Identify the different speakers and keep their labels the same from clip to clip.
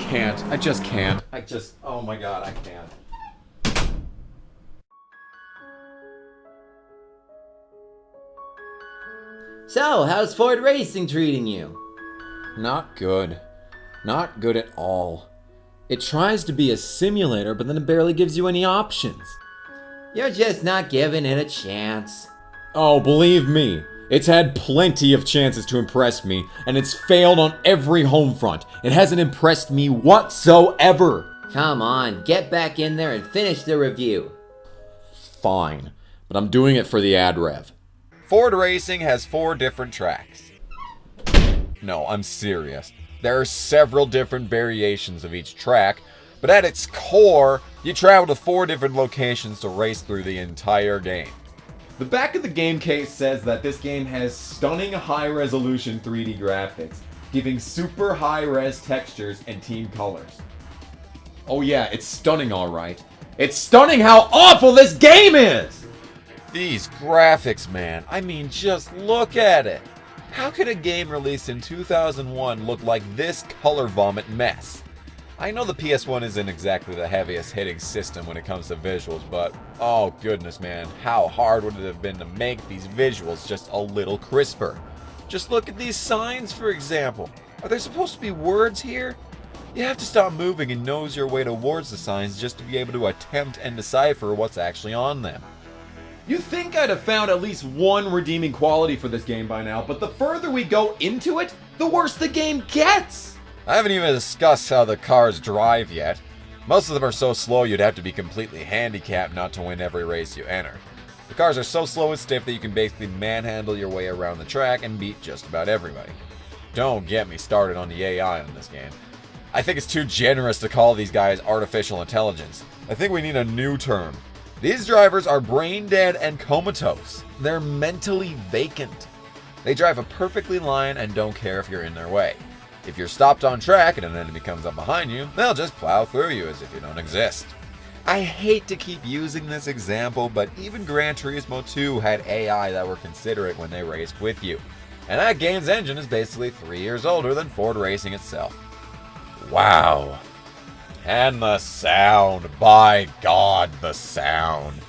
Speaker 1: can't. I just can't. Oh my god, I can't.
Speaker 2: So, how's Ford Racing treating you?
Speaker 1: Not good. Not good at all. It tries to be a simulator, but then it barely gives you any options.
Speaker 2: You're just not giving it a chance.
Speaker 1: Oh, believe me, it's had plenty of chances to impress me, and it's failed on every home front. It hasn't impressed me whatsoever.
Speaker 2: Come on, get back in there and finish the review.
Speaker 1: Fine, but I'm doing it for the ad rev.
Speaker 3: Ford Racing has 4 different tracks. No, I'm serious. There are several different variations of each track, but at its core, you travel to 4 different locations to race through the entire game.
Speaker 1: The back of the game case says that this game has stunning high-resolution 3D graphics, giving super high-res textures and team colors. Oh yeah, it's stunning alright. It's stunning how awful this game is!
Speaker 3: These graphics, man. I mean, just look at it. How could a game released in 2001 look like this color vomit mess? I know the PS1 isn't exactly the heaviest hitting system when it comes to visuals, but oh goodness man, how hard would it have been to make these visuals just a little crisper? Just look at these signs, for example. Are there supposed to be words here? You have to stop moving and nose your way towards the signs just to be able to attempt and decipher what's actually on them.
Speaker 1: You'd think I'd have found at least one redeeming quality for this game by now, but the further we go into it, the worse the game gets!
Speaker 3: I haven't even discussed how the cars drive yet. Most of them are so slow you'd have to be completely handicapped not to win every race you enter. The cars are so slow and stiff that you can basically manhandle your way around the track and beat just about everybody. Don't get me started on the AI in this game. I think it's too generous to call these guys artificial intelligence. I think we need a new term. These drivers are brain dead and comatose. They're mentally vacant. They drive a perfectly line and don't care if you're in their way. If you're stopped on track and an enemy comes up behind you, they'll just plow through you as if you don't exist. I hate to keep using this example, but even Gran Turismo 2 had AI that were considerate when they raced with you. And that game's engine is basically 3 years older than Ford Racing itself. Wow. And the sound, by God, the sound.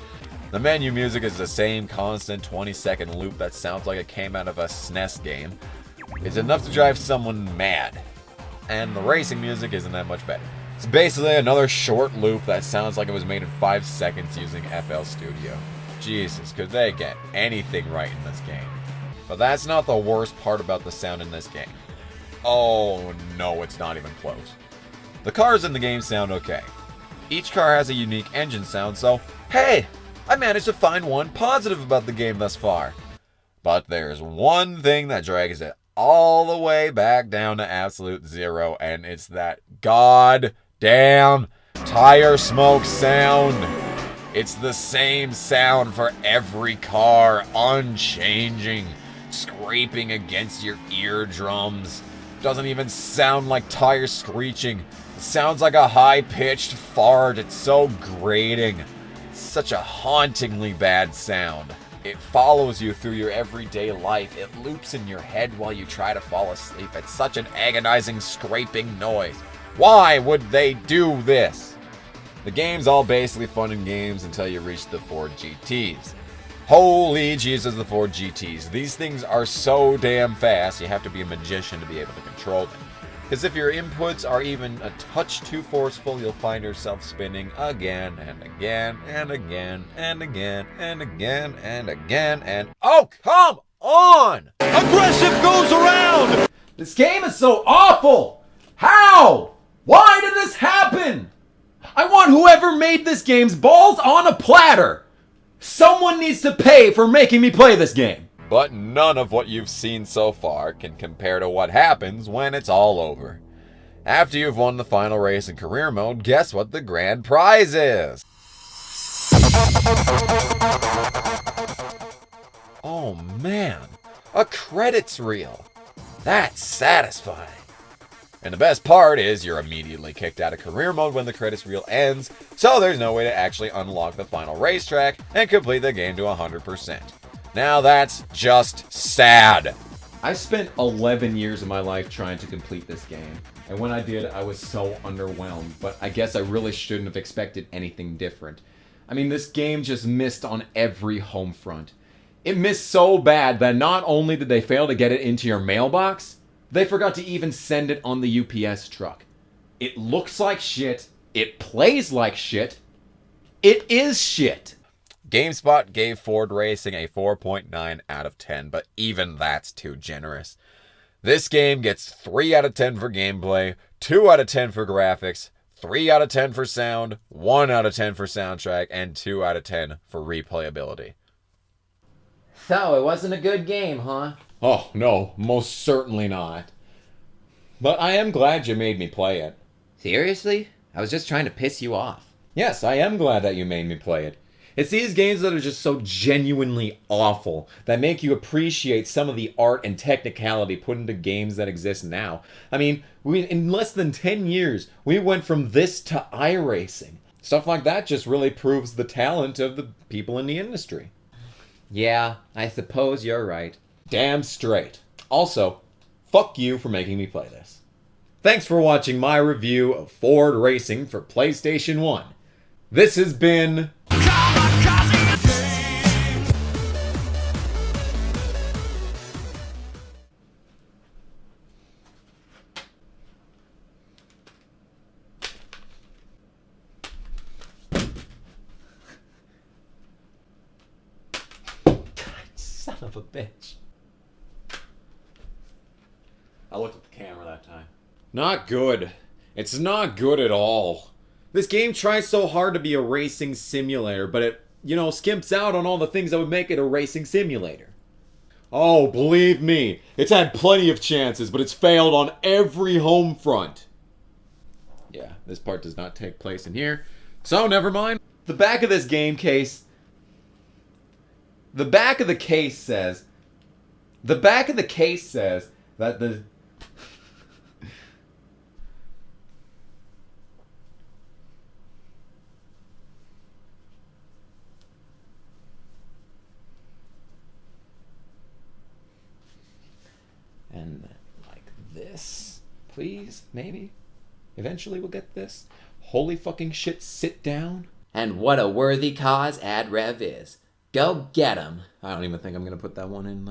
Speaker 3: The menu music is the same constant 20-second loop that sounds like it came out of a SNES game. It's enough to drive someone mad. And the racing music isn't that much better. It's basically another short loop that sounds like it was made in 5 seconds using FL Studio. Jesus, could they get anything right in this game? But that's not the worst part about the sound in this game. Oh no, it's not even close. The cars in the game sound okay. Each car has a unique engine sound, so hey, I managed to find one positive about the game thus far. But there's one thing that drags it all the way back down to absolute zero, and it's that goddamn tire smoke sound. It's the same sound for every car, unchanging, scraping against your eardrums. Doesn't even sound like tires screeching. It sounds like a high-pitched fart. It's so grating. It's such a hauntingly bad sound. It follows you through your everyday life. It loops in your head while you try to fall asleep. It's such an agonizing, scraping noise. Why would they do this? The game's all basically fun and games until you reach the Ford GTs. Holy Jesus, the Ford GTs. These things are so damn fast, you have to be a magician to be able to control them. Because if your inputs are even a touch too forceful, you'll find yourself spinning again and again and again and again and again and again and... Oh, come on!
Speaker 4: Aggressive goes around!
Speaker 1: This game is so awful! How? Why did this happen? I want whoever made this game's balls on a platter! Someone needs to pay for making me play this game!
Speaker 3: But none of what you've seen so far can compare to what happens when it's all over. After you've won the final race in career mode, guess what the grand prize is? Oh man, a credits reel. That's satisfying. And the best part is you're immediately kicked out of career mode when the credits reel ends, so there's no way to actually unlock the final racetrack and complete the game to 100%. Now that's just sad.
Speaker 1: I spent 11 years of my life trying to complete this game, and when I did, I was so underwhelmed, but I guess I really shouldn't have expected anything different. I mean, this game just missed on every home front. It missed so bad that not only did they fail to get it into your mailbox, they forgot to even send it on the UPS truck. It looks like shit, it plays like shit, it is shit.
Speaker 3: GameSpot gave Ford Racing a 4.9 out of 10, but even that's too generous. This game gets 3 out of 10 for gameplay, 2 out of 10 for graphics, 3 out of 10 for sound, 1 out of 10 for soundtrack, and 2 out of 10 for replayability.
Speaker 2: So, it wasn't a good game, huh?
Speaker 1: Oh, no, most certainly not. But I am glad you made me play it.
Speaker 2: Seriously? I was just trying to piss you off.
Speaker 1: Yes, I am glad that you made me play it. It's these games that are just so genuinely awful that make you appreciate some of the art and technicality put into games that exist now. I mean, in less than 10 years, we went from this to iRacing. Stuff like that just really proves the talent of the people in the industry.
Speaker 2: Yeah, I suppose you're right.
Speaker 1: Damn straight. Also, fuck you for making me play this. Thanks for watching my review of Ford Racing for PlayStation 1. This has been...
Speaker 2: Son of a bitch.
Speaker 1: I looked at the camera that time. Not good. It's not good at all. This game tries so hard to be a racing simulator, but it, skimps out on all the things that would make it a racing simulator. Oh, believe me, it's had plenty of chances, but it's failed on every home front. Yeah, this part does not take place in here, so never mind. The back of this game case... The back of the case says that the... And like this, please, maybe? Eventually we'll get this. Holy fucking shit, sit down.
Speaker 2: And what a worthy cause Ad Rev is. Go get 'em.
Speaker 1: I don't even think I'm gonna put that one in though.